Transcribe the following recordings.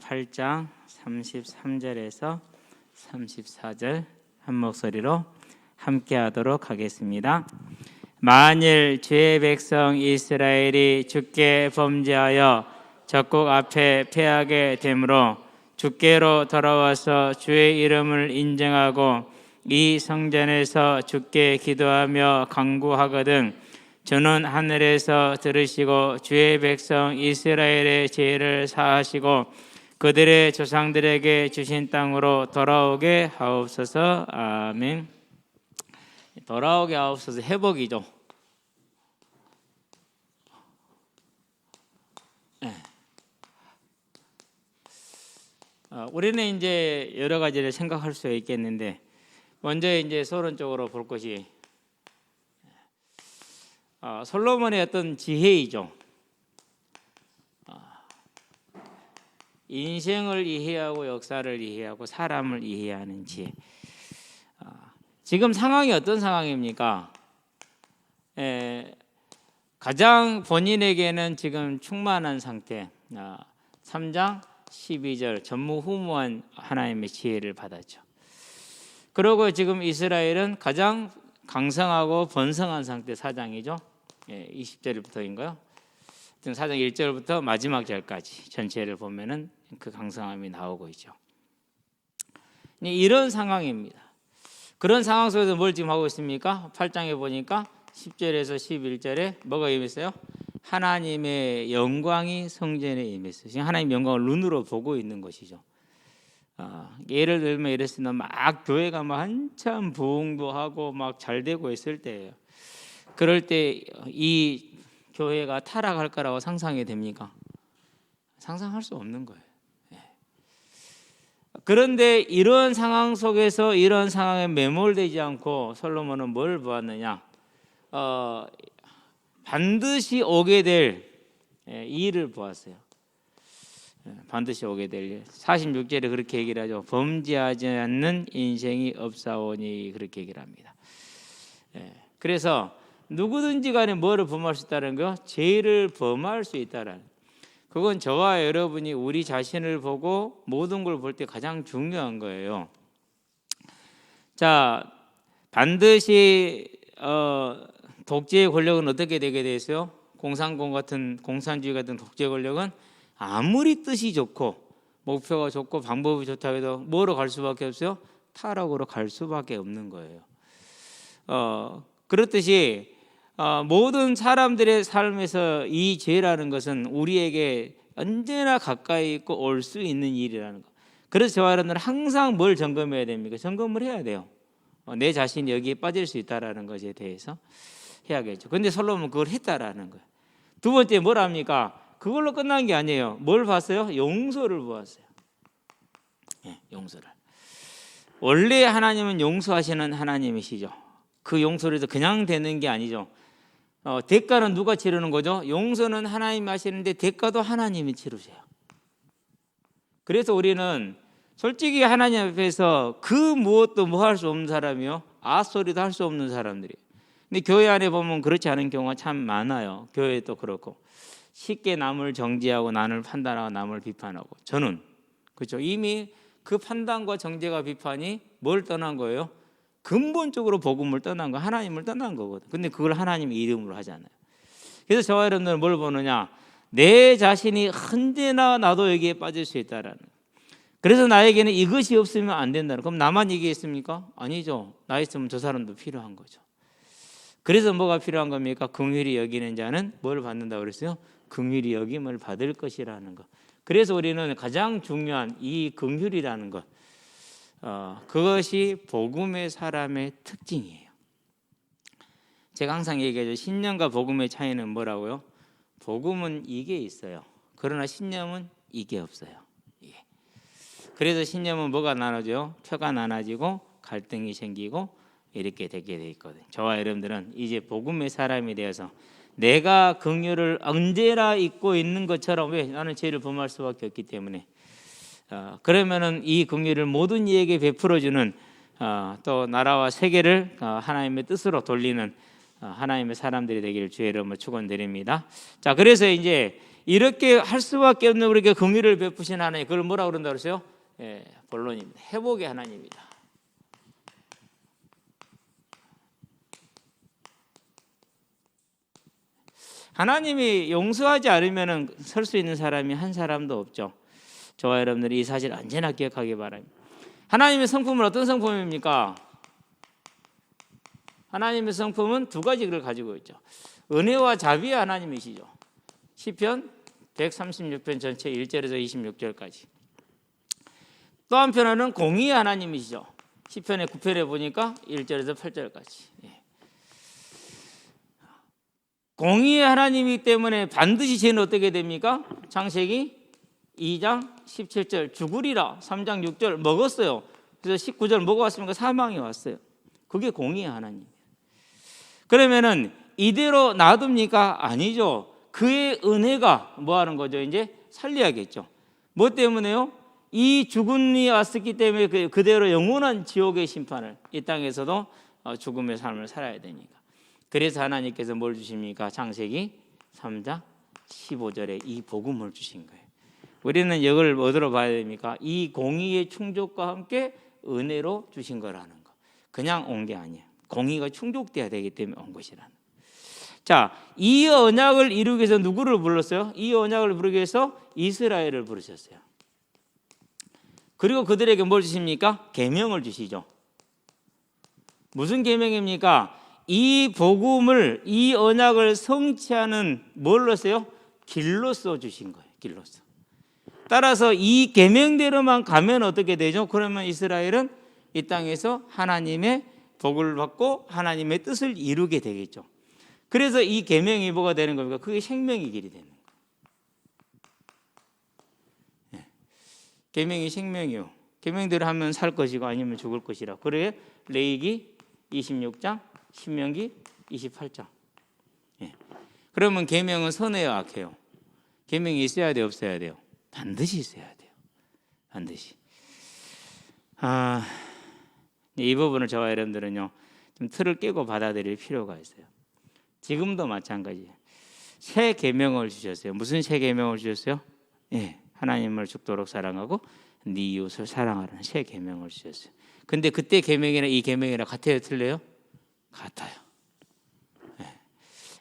8장 33절에서 34절 한 목소리로 함께 하도록 하겠습니다. 만일 주의 백성 이스라엘이 주께 범죄하여 적국 앞에 패하게 되므로 주께로 돌아와서 주의 이름을 인정하고 이 성전에서 주께 기도하며 간구하거든 주는 하늘에서 들으시고 주의 백성 이스라엘의 죄를 사하시고 그들의 조상들에게 주신 땅으로 돌아오게 하옵소서. 아멘. 돌아오게 하옵소서. 회복이죠. 우리는 이제 여러 가지를 생각할 수 있겠는데 먼저 이제 서론적으로 볼 것이 솔로몬의 어떤 지혜이죠. 인생을 이해하고 역사를 이해하고 사람을 이해하는 지혜. 지금 상황이 어떤 상황입니까? 가장 본인에게는 지금 충만한 상태. 3장 12절 전무후무한 하나님의 지혜를 받았죠. 그리고 지금 이스라엘은 가장 강성하고 번성한 상태. 4장이죠. 20절부터인가요? 4장 1절부터 마지막 절까지 전체를 보면은 그 강성함이 나오고 있죠. 이런 상황입니다. 그런 상황 속에서 뭘 지금 하고 있습니까? 8장에 보니까 10절에서 11절에 뭐가 임했어요? 하나님의 영광이 성전에 임했어요. 지금 하나님의 영광을 눈으로 보고 있는 것이죠. 예를 들면 이랬으면 막 교회가 막 한참 부흥도 하고 막 잘 되고 있을 때예요. 그럴 때 이 교회가 타락할 거라고 상상이 됩니까? 상상할 수 없는 거예요. 그런데 이런 상황 속에서 이런 상황에 매몰되지 않고 솔로몬은 뭘 보았느냐? 반드시 오게 될 일을 보았어요. 반드시 오게 될 일. 46절에 그렇게 얘기를 하죠. 범죄하지 않는 인생이 없사오니 그렇게 얘기를 합니다. 그래서 누구든지 간에 뭐를 범할 수 있다는 거요? 죄를 범할 수 있다는. 그건 저와 여러분이 우리 자신을 보고 모든 걸 볼 때 가장 중요한 거예요. 자, 반드시 독재의 권력은 어떻게 되게 돼 있어요? 공산주의 같은 독재 권력은 아무리 뜻이 좋고 목표가 좋고 방법이 좋다 해도 뭐로 갈 수밖에 없어요? 타락으로 갈 수밖에 없는 거예요. 그렇듯이 모든 사람들의 삶에서 이 죄라는 것은 우리에게 언제나 가까이 있고 올 수 있는 일이라는 거. 그래서 저와 여러분들은 항상 뭘 점검해야 됩니까? 점검을 해야 돼요. 내 자신이 여기에 빠질 수 있다라는 것에 대해서 해야겠죠. 근데 솔로몬은 그걸 했다라는 거예요. 두 번째 뭘 합니까? 그걸로 끝난 게 아니에요. 뭘 봤어요? 용서를 보았어요. 용서를. 원래 하나님은 용서하시는 하나님이시죠. 그 용서를 그냥 되는 게 아니죠. 대가는 누가 치르는 거죠? 용서는 하나님이 하시는데 대가도 하나님이 치르세요. 그래서 우리는 솔직히 하나님 앞에서 그 무엇도 뭐 할 수 없는 사람이요, 소리도 할 수 없는 사람들이에요. 근데 교회 안에 보면 그렇지 않은 경우가 참 많아요. 교회도 그렇고 쉽게 남을 정죄하고 남을 판단하고 남을 비판하고. 저는 그렇죠. 이미 그 판단과 정죄가 비판이 뭘 떠난 거예요? 근본적으로 복음을 떠난 거, 하나님을 떠난 거거든. 근데 그걸 하나님 이름으로 하잖아요. 그래서 저와 여러분들은 뭘 보느냐? 내 자신이 언제나 나도 여기에 빠질 수 있다라는. 그래서 나에게는 이것이 없으면 안 된다는. 그럼 나만 이게 있습니까? 아니죠. 나 있으면 저 사람도 필요한 거죠. 그래서 뭐가 필요한 겁니까? 긍휼히 여기는 자는 뭘 받는다고 그랬어요? 긍휼히 여김을 받을 것이라는 것. 그래서 우리는 가장 중요한 이 긍휼이라는 것, 그것이 복음의 사람의 특징이에요. 제가 항상 얘기하죠. 신념과 복음의 차이는 뭐라고요? 복음은 이게 있어요. 그러나 신념은 이게 없어요. 그래서 신념은 뭐가 나눠져요? 표가 나눠지고 갈등이 생기고 이렇게 되게 돼 있거든요. 저와 여러분들은 이제 복음의 사람이 되어서 내가 긍휼을 언제나 잊고 있는 것처럼, 왜? 나는 죄를 범할 수밖에 없기 때문에. 그러면은 이 긍휼을 모든 이에게 베풀어주는, 또 나라와 세계를 하나님의 뜻으로 돌리는 하나님의 사람들이 되기를 주의 이름으로 축원드립니다. 자, 그래서 이제 이렇게 할 수밖에 없는 우리에게 긍휼을 베푸신 하나님, 그걸 뭐라고 그런다 그랬어요? 본론입니다. 회복의 하나님이다. 하나님이 용서하지 않으면 설 수 있는 사람이 한 사람도 없죠. 저와 여러분들이 이 사실 언제나 기억하기 바랍니다. 하나님의 성품은 어떤 성품입니까? 하나님의 성품은 두 가지를 가지고 있죠. 은혜와 자비의 하나님이시죠. 시편 136편 전체 1절에서 26절까지. 또 한편으로는 공의의 하나님이시죠. 시편의 9편에 보니까 1절에서 8절까지. 공의의 하나님이기 때문에 반드시 죄는 어떻게 됩니까? 창세기 2장 17절 죽으리라. 3장 6절 먹었어요. 그래서 19절 먹어왔으니까 사망이 왔어요. 그게 공의의 하나님이에요. 그러면은 이대로 놔둡니까? 아니죠. 그의 은혜가 뭐 하는 거죠? 이제 살려야겠죠. 뭐 때문에요? 이 죽음이 왔었기 때문에 그대로 영원한 지옥의 심판을 이 땅에서도 죽음의 삶을 살아야 되니까. 그래서 하나님께서 뭘 주십니까? 창세기 3장 15절에 이 복음을 주신 거예요. 우리는 이걸 어디로 봐야 됩니까? 이 공의의 충족과 함께 은혜로 주신 거라는 거. 그냥 온 게 아니에요. 공의가 충족돼야 되기 때문에 온 것이라는. 자, 이 언약을 이루기 위해서 누구를 불렀어요? 이 언약을 부르기 위해서 이스라엘을 부르셨어요. 그리고 그들에게 뭘 주십니까? 계명을 주시죠. 무슨 계명입니까? 이 복음을, 이 언약을 성취하는 뭘로서요? 길로써 주신 거예요. 길로써. 따라서 이 계명대로만 가면 어떻게 되죠? 그러면 이스라엘은 이 땅에서 하나님의 복을 받고 하나님의 뜻을 이루게 되겠죠. 그래서 이 계명이 뭐가 되는 겁니까? 그게 생명의 길이 되는 거예요. 계명이 생명이요. 계명대로 하면 살 것이고 아니면 죽을 것이라. 그래 레위기 26장, 신명기 28장. 그러면 계명은 선해요, 악해요? 계명이 있어야 돼요, 없어야 돼요? 반드시 있어야 돼요. 반드시. 이 부분을 저와 여러분들은요, 좀 틀을 깨고 받아들일 필요가 있어요. 지금도 마찬가지예요. 새 계명을 주셨어요. 무슨 새 계명을 주셨어요? 하나님을 죽도록 사랑하고 네 이웃을 사랑하라는 새 계명을 주셨어요. 근데 그때 계명이랑 이 계명이랑 같아요, 틀려요? 같아요.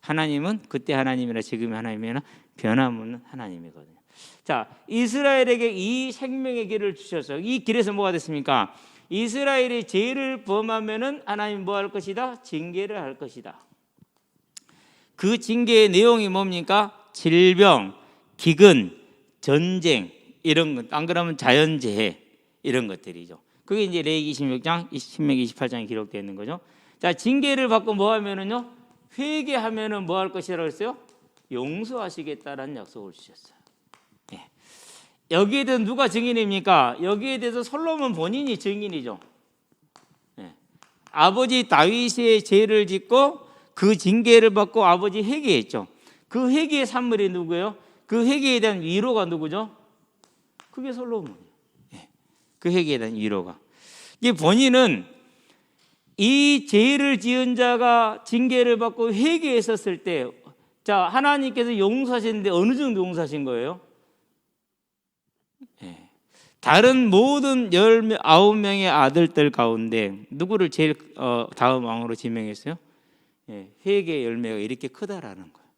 하나님은 그때 하나님이나 지금의 하나님이나 변함없는 하나님이거든요. 자, 이스라엘에게 이 생명의 길을 주셔서 이 길에서 뭐가 됐습니까? 이스라엘이 죄를 범하면은 하나님 뭐 할 것이다? 징계를 할 것이다. 그 징계의 내용이 뭡니까? 질병, 기근, 전쟁 이런 것. 안 그러면 자연재해 이런 것들이죠. 그게 이제 레위기 26장, 신명기 28장에 기록되어 있는 거죠. 자, 징계를 받고 뭐 하면은요? 회개하면은 뭐 할 것이라고 했어요? 용서하시겠다라는 약속을 주셨어요. 여기에 대해서 누가 증인입니까? 여기에 대해서 솔로몬 본인이 증인이죠. 아버지 다윗의 죄를 짓고 그 징계를 받고 아버지 회개했죠. 그 회개의 산물이 누구예요? 그 회개에 대한 위로가 누구죠? 그게 솔로몬이에요. 그 회개에 대한 위로가. 이게 본인은 이 죄를 지은 자가 징계를 받고 회개했었을 때, 자, 하나님께서 용서하시는데 어느 정도 용서하신 거예요? 다른 모든 19명의 아들들 가운데 누구를 제일 다음 왕으로 지명했어요? 회개의 열매가 이렇게 크다라는 거예요.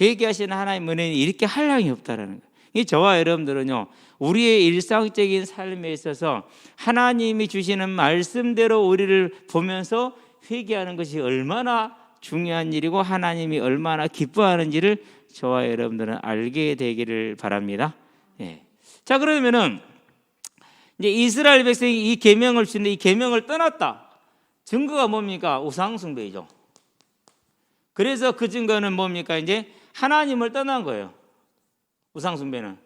회개하시는 하나님 은혜는 이렇게 한량이 없다라는 거예요. 이 저와 여러분들은요, 우리의 일상적인 삶에 있어서 하나님이 주시는 말씀대로 우리를 보면서 회개하는 것이 얼마나 중요한 일이고 하나님이 얼마나 기뻐하는지를 저와 여러분들은 알게 되기를 바랍니다. 자, 그러면은 이제 이스라엘 백성이 이 계명을 주는데 이 계명을 떠났다. 증거가 뭡니까? 우상 숭배이죠. 그래서 그 증거는 뭡니까? 이제 하나님을 떠난 거예요. 우상 숭배는.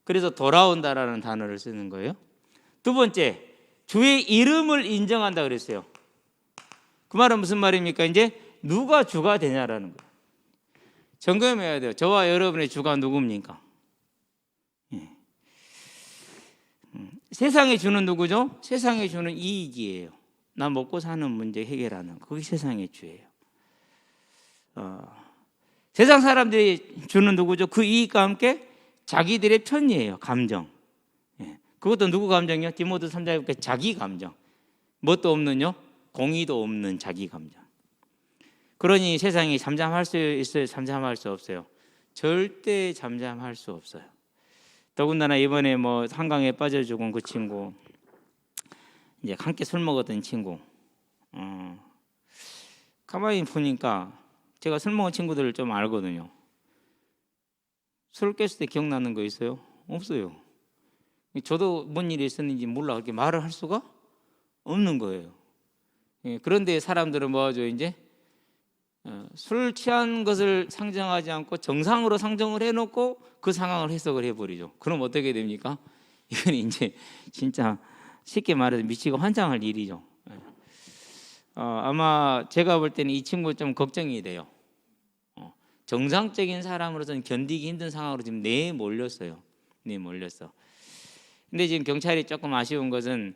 그래서 돌아온다라는 단어를 쓰는 거예요. 두 번째, 주의 이름을 인정한다 그랬어요. 그 말은 무슨 말입니까? 이제 누가 주가 되냐라는 거예요. 점검해야 돼요. 저와 여러분의 주가 누굽니까? 세상의 주는 누구죠? 세상의 주는 이익이에요. 나 먹고 사는 문제 해결하는 거. 그게 세상의 주예요. 세상 사람들이 주는 누구죠? 그 이익과 함께 자기들의 편이에요. 감정. 예. 그것도 누구 감정이요? 디모데 3장에 보니까 자기 감정. 뭣도 없는요? 공의도 없는 자기 감정. 그러니 세상이 잠잠할 수 있어요? 잠잠할 수 없어요? 절대 잠잠할 수 없어요. 더군다나 이번에 뭐 한강에 빠져 죽은 그 친구, 이제 함께 술 먹었던 친구, 가만히 보니까 제가 술 먹은 친구들을 좀 알거든요. 술 깼을 때 기억나는 거 있어요? 없어요. 저도 뭔 일이 있었는지 몰라 그렇게 말을 할 수가 없는 거예요. 그런데 사람들은 뭐하죠? 이제 술 취한 것을 상정하지 않고 정상으로 상정을 해놓고 그 상황을 해석을 해버리죠. 그럼 어떻게 됩니까? 이건 이제 진짜 쉽게 말해서 미치고 환장할 일이죠. 아마 제가 볼 때는 이 친구 좀 걱정이 돼요. 정상적인 사람으로서는 견디기 힘든 상황으로 지금 내몰렸어요. 내몰렸어. 근데 지금 경찰이 조금 아쉬운 것은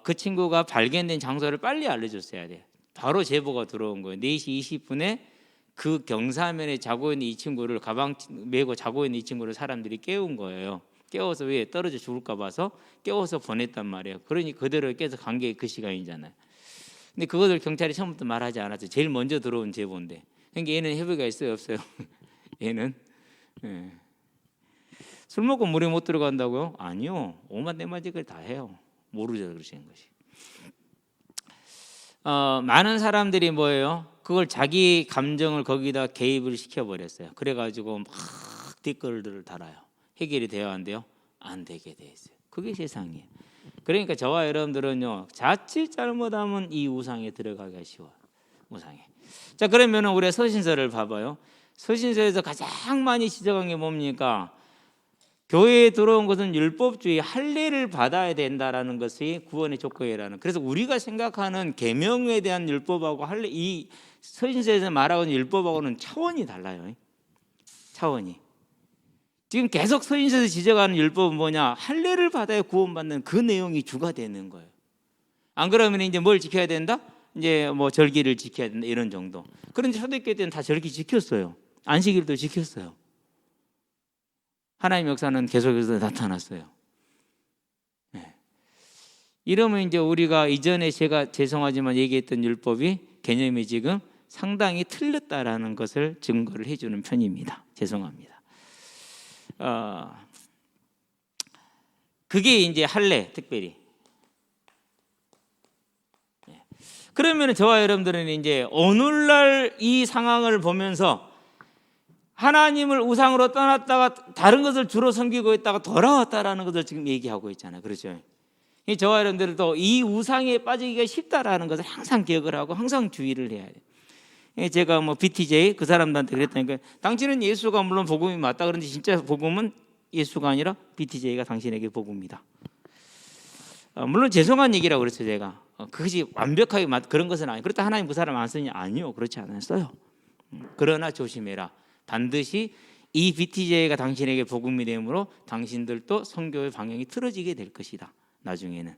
그 친구가 발견된 장소를 빨리 알려줬어야 돼요. 바로 제보가 들어온 거예요. 4시 20분에 그 경사면에 자고 있는 이 친구를 가방 메고 자고 있는 이 친구를 사람들이 깨운 거예요. 깨워서 왜 떨어져 죽을까 봐서 깨워서 보냈단 말이에요. 그러니 그대로 깨서 간 게 그 시간이잖아요. 근데 그것을 경찰이 처음부터 말하지 않았어요. 제일 먼저 들어온 제보인데. 그러니까 얘는 협의가 있어요, 없어요? 얘는 술 먹고 물에 못 들어간다고요? 아니요. 오만 내마직을 다 해요. 모르죠, 그러시는 것이. 많은 사람들이 뭐예요? 그걸 자기 감정을 거기다 개입을 시켜버렸어요. 그래가지고 막 댓글들을 달아요. 해결이 되어야 한대요? 안 되게 돼 있어요. 그게 세상이에요. 그러니까 저와 여러분들은요, 자칫 잘못하면 이 우상에 들어가기가 쉬워요. 우상에. 자, 그러면 우리 서신서를 봐봐요. 서신서에서 가장 많이 지적한 게 뭡니까? 교회에 들어온 것은 율법주의, 할례를 받아야 된다라는 것이 구원의 조건이라는. 그래서 우리가 생각하는 계명에 대한 율법하고 할례, 이 서신서에서 말하고 있는 율법하고는 차원이 달라요. 차원이. 지금 계속 서신서에서 지적하는 율법은 뭐냐? 할례를 받아야 구원받는 그 내용이 주가 되는 거예요. 안 그러면 이제 뭘 지켜야 된다? 이제 뭐 절기를 지켜야 된다 이런 정도. 그런데 초대교회 때는 다 절기 지켰어요. 안식일도 지켰어요. 하나님의 역사는 계속해서 나타났어요. 네. 이러면 이제 우리가 이전에 제가 죄송하지만 얘기했던 율법이 개념이 지금 상당히 틀렸다라는 것을 증거를 해주는 편입니다. 죄송합니다. 그게 이제 할례 특별히. 네. 그러면 저와 여러분들은 이제 오늘날 이 상황을 보면서 하나님을 우상으로 떠났다가 다른 것을 주로 섬기고 있다가 돌아왔다라는 것을 지금 얘기하고 있잖아요. 그렇죠? 저와 여러분들도 이 우상에 빠지기가 쉽다라는 것을 항상 기억을 하고 항상 주의를 해야 돼요. 제가 뭐 BTJ 그 사람들한테 그랬다니까, 당신은 예수가 물론 복음이 맞다 그런데 진짜 복음은 예수가 아니라 BTJ가 당신에게 복음이다. 물론 죄송한 얘기라고 그랬어요. 제가 그것이 완벽하게 그런 것은 아니에요. 그렇다 하나님 그 사람 안 쓰냐? 아니요, 그렇지 않았어요. 그러나 조심해라. 반드시 이 BTJ가 당신에게 복음이 되므로 당신들도 선교의 방향이 틀어지게 될 것이다. 나중에는.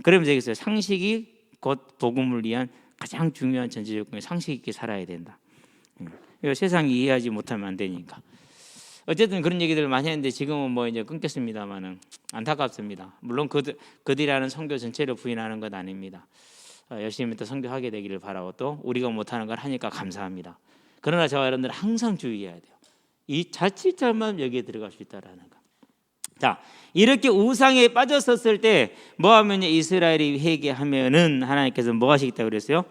그러면 되겠어요. 상식이 곧 복음을 위한 가장 중요한 전제 조건이 상식 있게 살아야 된다. 세상이 이해하지 못하면 안 되니까. 어쨌든 그런 얘기들을 많이 했는데 지금은 뭐 이제 끊겼습니다만은 안타깝습니다. 물론 그들이라는 선교 전체를 부인하는 것 아닙니다. 열심히 또 선교하게 되기를 바라고 또 우리가 못하는 걸 하니까 감사합니다. 그러나 저와 여러분들 항상 주의해야 돼요. 이 자칫 잘못하면 여기에 들어갈 수 있다라는 거. 자, 이렇게 우상에 빠졌었을 때 뭐 하면 이스라엘이 회개하면은 하나님께서 뭐 하시겠다고 그랬어요?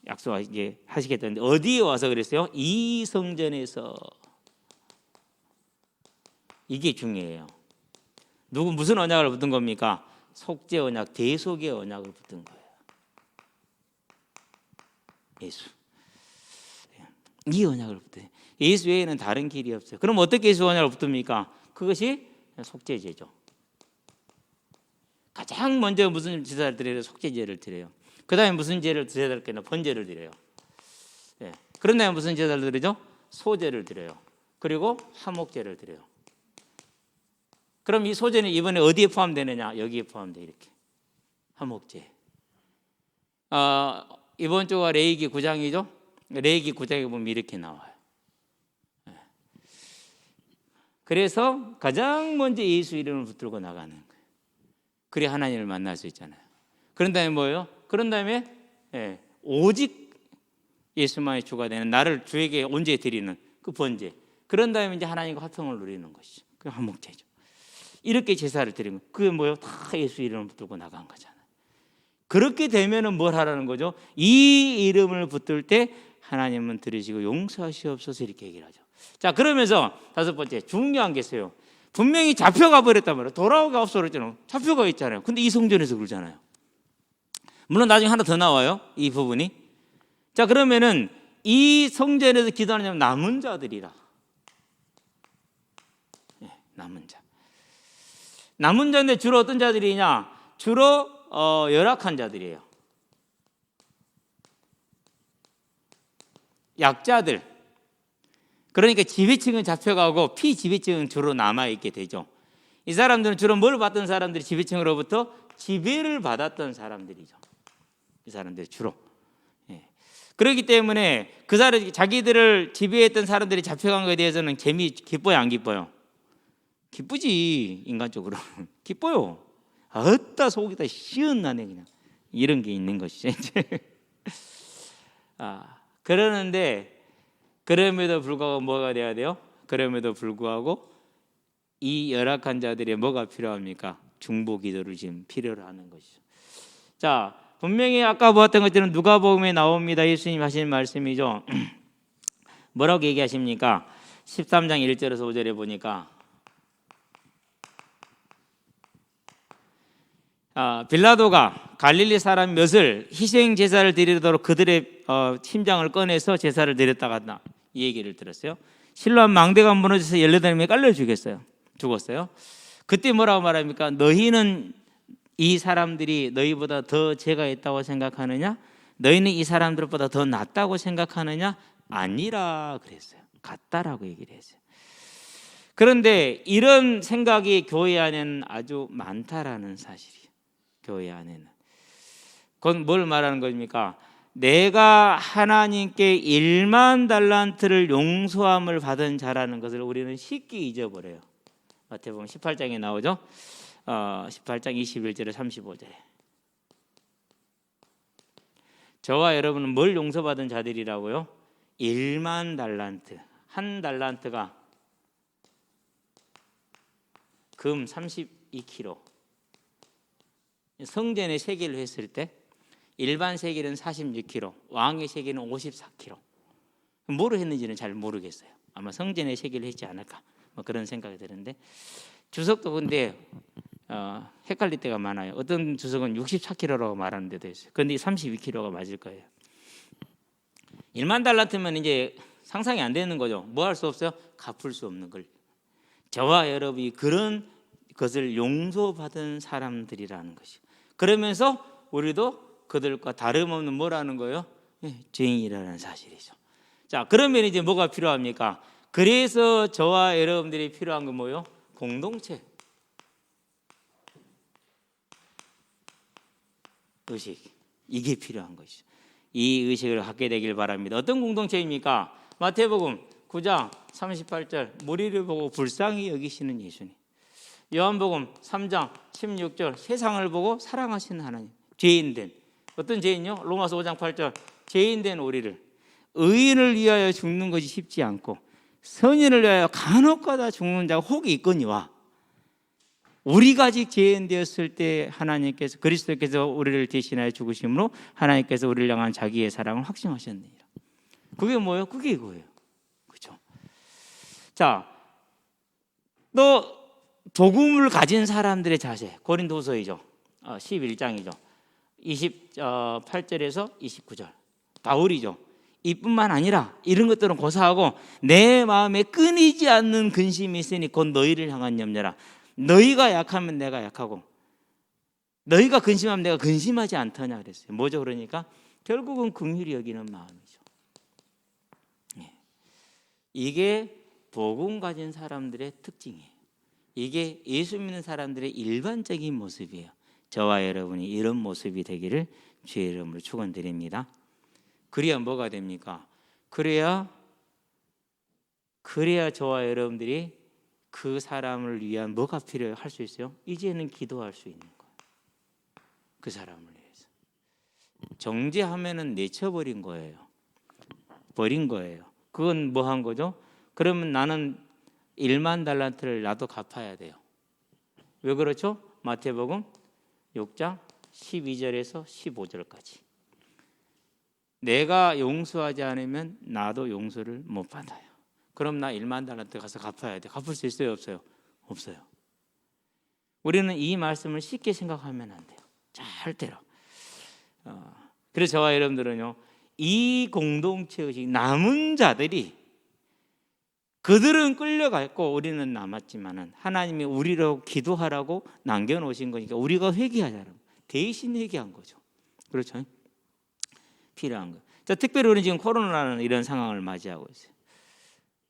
약속하게 하시겠다는데 어디에 와서 그랬어요? 이 성전에서. 이게 중요해요. 무슨 언약을 붙은 겁니까? 속죄 언약, 대속의 언약을 붙은 거예요. 예수. 이 언약을 붙어요. 예수 외에는 다른 길이 없어요. 그럼 어떻게 예수 언약을 붙습니까? 그것이 속죄제죠. 가장 먼저 무슨 제사를 드려요? 속죄제를 드려요. 그 다음에 무슨 제를 드려야 될 거냐? 번제를 드려요. 네. 그런 다음에 무슨 제사를 드리죠? 소제를 드려요. 그리고 화목제를 드려요. 그럼 이 소제는 이번에 어디에 포함되느냐? 여기에 포함돼. 이렇게 화목제. 이번 주가 레위기 9장이죠. 레위기 9장에 보면 이렇게 나와요. 그래서 가장 먼저 예수 이름을 붙들고 나가는 거예요. 그래 하나님을 만날 수 있잖아요. 그런 다음에 뭐예요? 그런 다음에 오직 예수만이 주가 되는 나를 주에게 온전히 드리는 그 번제. 그런 다음에 이제 하나님과 화평을 누리는 것이죠. 그 한목제죠. 이렇게 제사를 드리면 그게 뭐예요? 다 예수 이름을 붙들고 나간 거잖아요. 그렇게 되면은 뭘 하라는 거죠? 이 이름을 붙들 때 하나님은 들으시고 용서하시옵소서 이렇게 얘기를 하죠. 자, 그러면서 다섯 번째 중요한 게 있어요. 분명히 잡혀가 버렸단 말이에요. 돌아오기가 없어 그랬잖아요. 잡혀가 있잖아요. 근데 이 성전에서 그러잖아요. 물론 나중에 하나 더 나와요. 이 부분이. 자, 그러면은 이 성전에서 기도하는 남은 자들이라. 남은 자. 남은 자인데 주로 어떤 자들이냐? 주로 열악한 자들이에요. 약자들. 그러니까 지배층은 잡혀가고 피지배층은 주로 남아있게 되죠. 이 사람들은 주로 뭘 받던 사람들이 지배층으로부터 지배를 받았던 사람들이죠. 이 사람들이 주로. 그렇기 때문에 그 사람 자기들을 지배했던 사람들이 잡혀간 것에 대해서는 기뻐요, 안 기뻐요? 기쁘지, 인간적으로. 기뻐요. 어따 속이 다 시원하네 그냥. 이런 게 있는 것이죠. 그러는데 그럼에도 불구하고 뭐가 돼야 돼요? 그럼에도 불구하고 이 열악한 자들이 뭐가 필요합니까? 중보 기도를 지금 필요로 하는 것이죠. 자, 분명히 아까 보았던 것처럼 누가복음에 나옵니다. 예수님 하시는 말씀이죠. 뭐라고 얘기하십니까? 13장 1절에서 5절에 보니까 빌라도가 갈릴리 사람 몇을 희생 제사를 드리도록 그들의 심장을 꺼내서 제사를 드렸다가 이 얘기를 들었어요. 실로암 망대가 무너져서 18명이 깔려 죽었어요. 그때 뭐라고 말합니까? 너희는 이 사람들이 너희보다 더 죄가 있다고 생각하느냐? 너희는 이 사람들보다 더 낫다고 생각하느냐? 아니라 그랬어요. 같다라고 얘기를 했어요. 그런데 이런 생각이 교회 안에는 아주 많다라는 사실이에요. 교회 안에는. 그건 뭘 말하는 겁니까? 내가 하나님께 1만 달란트를 용서함을 받은 자라는 것을 우리는 쉽게 잊어버려요. 마태복음 18장에 나오죠. 18장 21절에 35절에 저와 여러분은 뭘 용서받은 자들이라고요? 1만 달란트. 한 달란트가 금 32kg. 성전의 세계를 했을 때 일반 세계는 46kg, 왕의 세계는 54kg. 뭐를 했는지는 잘 모르겠어요. 아마 성전의 세계를 했지 않을까 뭐 그런 생각이 드는데 주석도 근데 헷갈릴 때가 많아요. 어떤 주석은 64kg라고 말하는 데도 있어요. 그런데 32kg가 맞을 거예요. 1만 달란트면 이제 상상이 안 되는 거죠. 뭐 할 수 없어요? 갚을 수 없는 걸. 저와 여러분이 그런 것을 용서받은 사람들이라는 것이. 그러면서 우리도 그들과 다름없는 뭐라는 거예요? 죄인이라는 사실이죠. 자, 그러면 이제 뭐가 필요합니까? 그래서 저와 여러분들이 필요한 건 뭐예요? 공동체. 의식. 이게 필요한 것이죠. 이 의식을 갖게 되길 바랍니다. 어떤 공동체입니까? 마태복음 9장 38절 무리를 보고 불쌍히 여기시는 예수님. 요한복음 3장 16절 세상을 보고 사랑하시는 하나님. 죄인된 어떤 죄인요? 로마서 5장 8절 죄인된 우리를 의인을 위하여 죽는 것이 쉽지 않고 선인을 위하여 간혹가다 죽는 자가 혹 있거니와 우리가 아직 죄인 되었을 때 하나님께서 그리스도께서 우리를 대신하여 죽으심으로 하나님께서 우리를 향한 자기의 사랑을 확증하셨느니라. 그게 뭐예요? 그게 이거예요. 그렇죠? 자, 또 복음을 가진 사람들의 자세 고린도서이죠. 11장이죠. 28절에서 29절 바울이죠. 이뿐만 아니라 이런 것들은 고사하고 내 마음에 끊이지 않는 근심이 있으니 곧 너희를 향한 염려라. 너희가 약하면 내가 약하고 너희가 근심하면 내가 근심하지 않더냐 그랬어요. 뭐죠? 그러니까 결국은 긍휼히 여기는 마음이죠. 이게 복음 가진 사람들의 특징이에요. 이게 예수 믿는 사람들의 일반적인 모습이에요. 저와 여러분이 이런 모습이 되기를 주의 이름으로 축원드립니다. 그래야 뭐가 됩니까? 그래야 저와 여러분들이 그 사람을 위한 뭐가 필요해요? 할 수 있어요? 이제는 기도할 수 있는 거예요. 그 사람을 위해서. 정죄하면은 내쳐버린 거예요. 버린 거예요. 그건 뭐 한 거죠? 그러면 나는 1만 달란트를 나도 갚아야 돼요. 왜 그렇죠? 마태복음 6장 12절에서 15절까지. 내가 용서하지 않으면 나도 용서를 못 받아요. 그럼 나 1만 달란트 가서 갚아야 돼. 갚을 수 있어요? 없어요? 없어요. 우리는 이 말씀을 쉽게 생각하면 안 돼요. 절대로. 그래서 저와 여러분들은요, 이 공동체의식 남은 자들이 그들은 끌려갔고 우리는 남았지만은 하나님이 우리로 기도하라고 남겨놓으신 거니까 우리가 회개하자는 대신 회개한 거죠. 그렇죠? 필요한 거. 자, 특별히 우리는 지금 코로나라는 이런 상황을 맞이하고 있어요.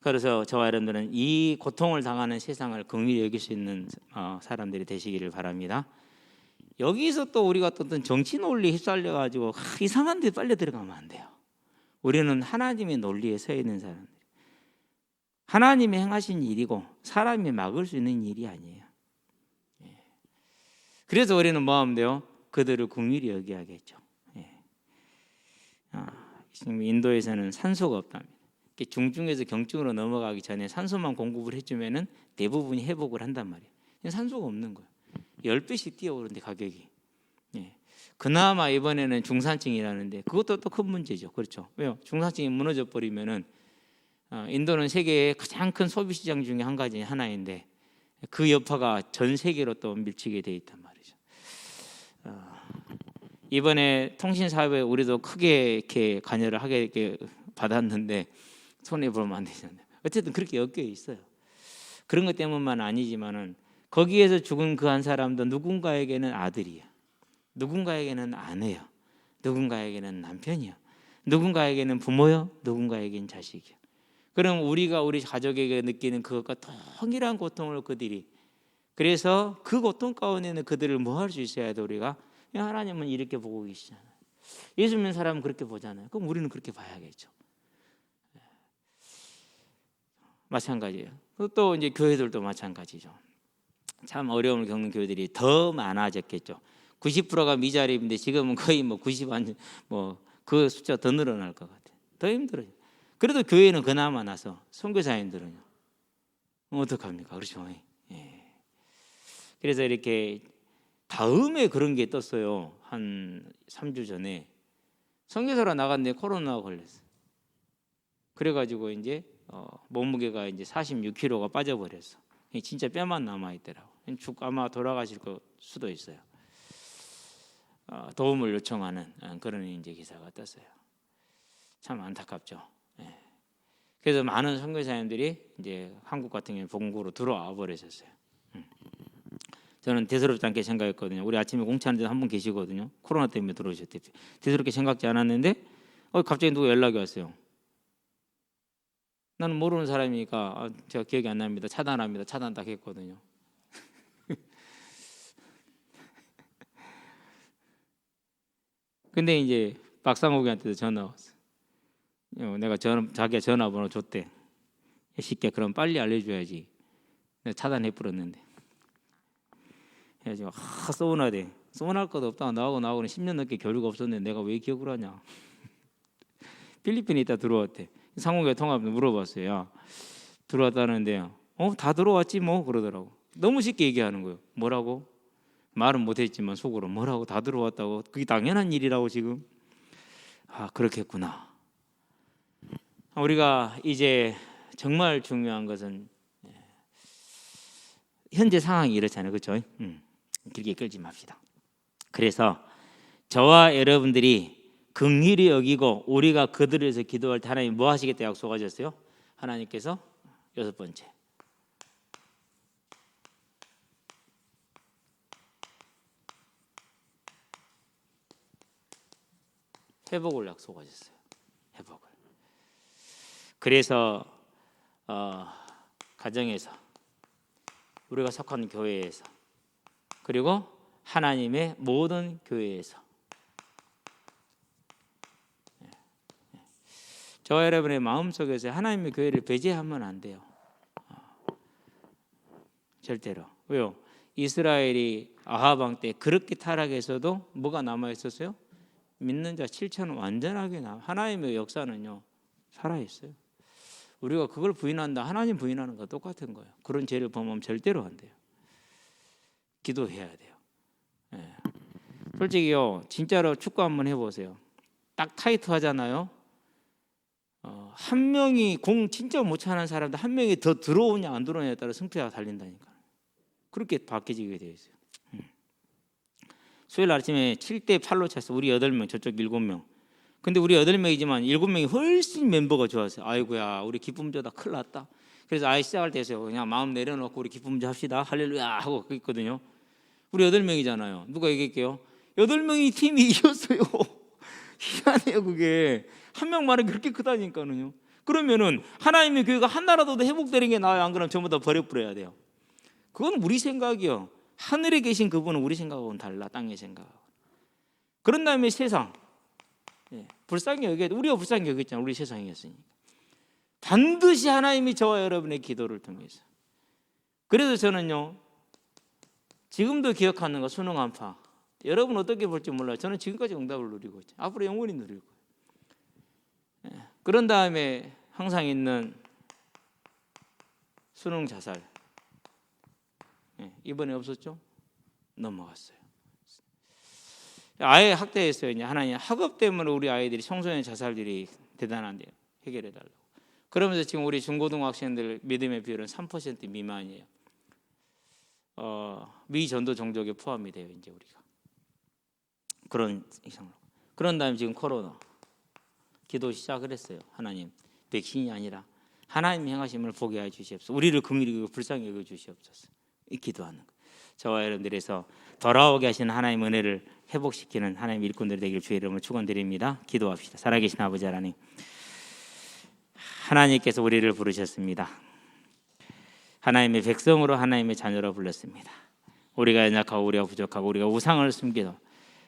그래서 저와 여러분들은 이 고통을 당하는 세상을 긍휼히 여길 수 있는 사람들이 되시기를 바랍니다. 여기서 또 우리가 어떤 정치 논리에 휩쓸려 가지고 이상한 데 빨려 들어가면 안 돼요. 우리는 하나님의 논리에 서 있는 사람들. 하나님이 행하신 일이고 사람이 막을 수 있는 일이 아니에요. 그래서 우리는 뭐 하면 돼요? 그들을 긍휼히 여겨야겠죠. 지금 인도에서는 산소가 없답니다. 중증에서 경증으로 넘어가기 전에 산소만 공급을 해주면은 대부분이 회복을 한단 말이에요. 산소가 없는 거예요. 10배씩 뛰어오르는데 가격이. 그나마 이번에는 중산층이라는데 그것도 또 큰 문제죠. 그렇죠? 왜요? 중산층이 무너져 버리면은 인도는 세계의 가장 큰 소비 시장 중에 하나인데 그 여파가 전 세계로 또 밀치게 돼 있단 말이죠. 이번에 통신 사업에 우리도 크게 이렇게 관여를 하게 이렇게 받았는데 손해 보면 안 되잖아요. 어쨌든 그렇게 엮여 있어요. 그런 것 때문만 아니지만은 거기에서 죽은 그 한 사람도 누군가에게는 아들이야, 누군가에게는 아내야, 누군가에게는 남편이야, 누군가에게는 부모야, 누군가에게는 자식이야. 그럼 우리가 우리 가족에게 느끼는 그것과 동일한 고통을 그들이, 그래서 그 고통 가운데는 그들을 뭐 할 수 있어야 돼? 우리가 하나님은 이렇게 보고 계시잖아요. 예수 믿는 사람은 그렇게 보잖아요. 그럼 우리는 그렇게 봐야겠죠. 마찬가지예요. 또 이제 교회들도 마찬가지죠. 참 어려움을 겪는 교회들이 더 많아졌겠죠. 90%가 미자립인데 지금은 거의 90한 그 숫자 더 늘어날 것 같아요. 더 힘들어요. 그래도 교회는 그나마 나서 선교사님들은요 어떡합니까? 그렇죠. 그래서 이렇게 다음에 그런 게 떴어요. 한 3주 전에 선교사로 나갔는데 코로나가 걸렸어요. 그래가지고 이제 몸무게가 이제 46kg가 빠져버렸어. 진짜 뼈만 남아 있더라고. 아마 돌아가실 수도 있어요. 도움을 요청하는 그런 이제 기사가 떴어요. 참 안타깝죠. 그래서 많은 선교사님들이 이제 한국 같은 경우는 본국으로 들어와 버리셨어요. 저는 대수롭지 않게 생각했거든요. 우리 아침에 공차하는 데 한 분 계시거든요. 코로나 때문에 들어오셨대. 대수롭게 생각지 않았는데 갑자기 누가 연락이 왔어요. 나는 모르는 사람이니까 제가 기억이 안 납니다. 차단합니다. 차단 딱 했거든요. 근데 이제 박상욱이한테도 전화 왔어. 내가 자기가 전화번호 줬대. 쉽게 그럼 빨리 알려줘야지. 내가 차단해 버렸는데. 그래가지고 서운하대. 서운할 것도 없다. 나하고는 10년 넘게 교류가 없었는데 내가 왜 기억을 하냐. 필리핀에 있다 들어왔대. 상욱이가 통화하면 물어봤어요. 야, 들어왔다는데 다 들어왔지 뭐 그러더라고. 너무 쉽게 얘기하는 거예요. 뭐라고? 말은 못했지만 속으로 뭐라고 다 들어왔다고. 그게 당연한 일이라고 지금. 그렇겠구나. 우리가 이제 정말 중요한 것은 현재 상황이 이렇잖아요. 그렇죠? 길게 끌지 맙시다. 그래서 저와 여러분들이 긍휼히 여기고 우리가 그들을 위해서 기도할 때 하나님 뭐 하시겠다 약속하셨어요? 하나님께서 6번째 회복을 약속하셨어요. 회복을. 그래서 가정에서 우리가 속한 교회에서 그리고 하나님의 모든 교회에서 저와 여러분의 마음속에서 하나님의 교회를 배제하면 안 돼요. 절대로. 왜요? 이스라엘이 아합 왕 때 그렇게 타락해서도 뭐가 남아 있었어요? 믿는 자 7천은 완전하게 하나님의 역사는요 살아 있어요. 우리가 그걸 부인한다, 하나님 부인하는 거 똑같은 거예요. 그런 죄를 범하면 절대로 안 돼요. 기도해야 돼요. 예. 솔직히요, 진짜로 축구 한번 해보세요. 딱 타이트 하잖아요. 한 명이 공 진짜 못 차는 사람도 한 명이 더 들어오냐 안 들어오냐에 따라 승패가 달린다니까. 그렇게 바뀌어지게 되어 있어요. 수요일 아침에 7대8로 찼어. 우리 8명, 저쪽 7명. 근데 우리 8명이지만 7명이 훨씬 멤버가 좋았어요. 아이고야, 우리 기쁨조다 큰일 났다. 그래서 아예 시작할 때였어요. 그냥 마음 내려놓고 우리 기쁨조 합시다. 할렐루야 하고 있거든요. 우리 8명이잖아요. 누가 얘기할게요? 8명이 팀이 이겼어요. 희한해요. 그게 한 명만은 그렇게 크다니까요. 그러면은 하나님의 교회가 한 나라도 회복되는 게 나아요? 안 그러면 전부 다 버려버려야 돼요? 그건 우리 생각이요. 하늘에 계신 그분은 우리 생각하고는 달라. 땅의 생각하고. 그런 다음에 세상, 불쌍히 여겨. 우리가 불쌍히 여겼잖아요. 우리 세상이었으니까. 반드시 하나님이 저와 여러분의 기도를 통해서. 그래서 저는요, 지금도 기억하는 거 수능 한파. 여러분 어떻게 볼지 몰라요. 저는 지금까지 응답을 누리고 있죠. 앞으로 영원히 누릴 거예요. 그런 다음에 항상 있는 수능 자살. 이번에 없었죠? 넘어갔어요. 아예 학대했어요. 이제 하나님 학업 때문에 우리 아이들이 청소년 자살들이 대단한데요. 해결해 달라고. 그러면서 지금 우리 중고등학생들 믿음의 비율은 3% 미만이에요. 미전도 종족에 포함이 돼요. 이제 우리가 그런 이상으로. 그런 다음에 지금 코로나 기도 시작을 했어요. 하나님 백신이 아니라 하나님 행하심을 보게 해 주시옵소서. 우리를 긍휼히 여기고 불쌍히 여겨 주시옵소서. 이 기도하는 거. 저와 여러분들에서 돌아오게 하시는 하나님의 은혜를 회복시키는 하나님의 일꾼들이 되길 주의 이름으로 축원드립니다. 기도합시다. 살아계신 아버지 하나님, 하나님께서 우리를 부르셨습니다. 하나님의 백성으로 하나님의 자녀로 불렀습니다. 우리가 연약하고 우리가 부족하고 우리가 우상을 숨기도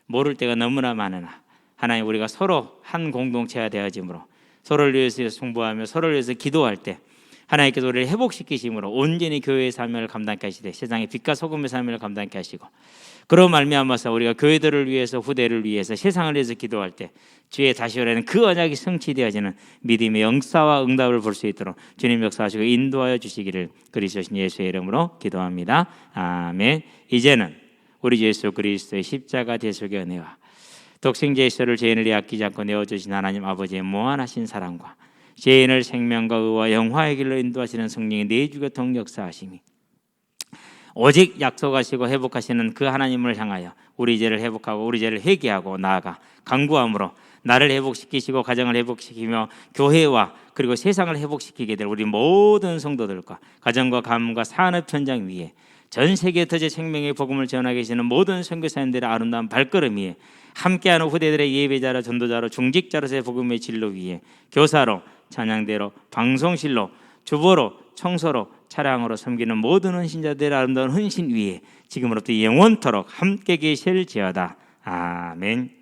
모를 때가 너무나 많으나 하나님, 우리가 서로 한 공동체가 되어짐으로 서로를 위해서 승부하며 서로를 위해서 기도할 때 하나님께서 우리를 회복시키심으로 온전히 교회의 삶을 감당케 하시되 세상의 빛과 소금의 삶을 감당케 하시고, 그런 말미암아서 우리가 교회들을 위해서, 후대를 위해서, 세상을 위해서 기도할 때 주의 다시 오라는 그 언약이 성취되어지는 믿음의 영사와 응답을 볼 수 있도록 주님 역사하시고 인도하여 주시기를 그리스도신 예수의 이름으로 기도합니다. 아멘. 이제는 우리 주 예수 그리스도의 십자가 대속의 은혜와 독생자 예수를 죄인을 아끼지 않고 내어주신 하나님 아버지의 무한하신 사랑과 죄인을 생명과 의와 영화의 길로 인도하시는 성령의 내주가 동역사하심이 오직 약속하시고 회복하시는 그 하나님을 향하여 우리 죄를 회복하고 우리 죄를 회개하고 나아가 간구함으로 나를 회복시키시고 가정을 회복시키며 교회와 그리고 세상을 회복시키게 될 우리 모든 성도들과 가정과 가문과 산업 현장 위에 전 세계 터져 생명의 복음을 전하게 계시는 모든 선교사님들의 아름다운 발걸음 위에 함께하는 후대들의 예배자로 전도자로 중직자로서의 복음의 진로 위에 교사로 찬양대로 방송실로 주보로 청소로 차량으로 섬기는 모든 헌신자들의 아름다운 헌신 위에 지금으로부터 영원토록 함께 계실지어다. 아멘.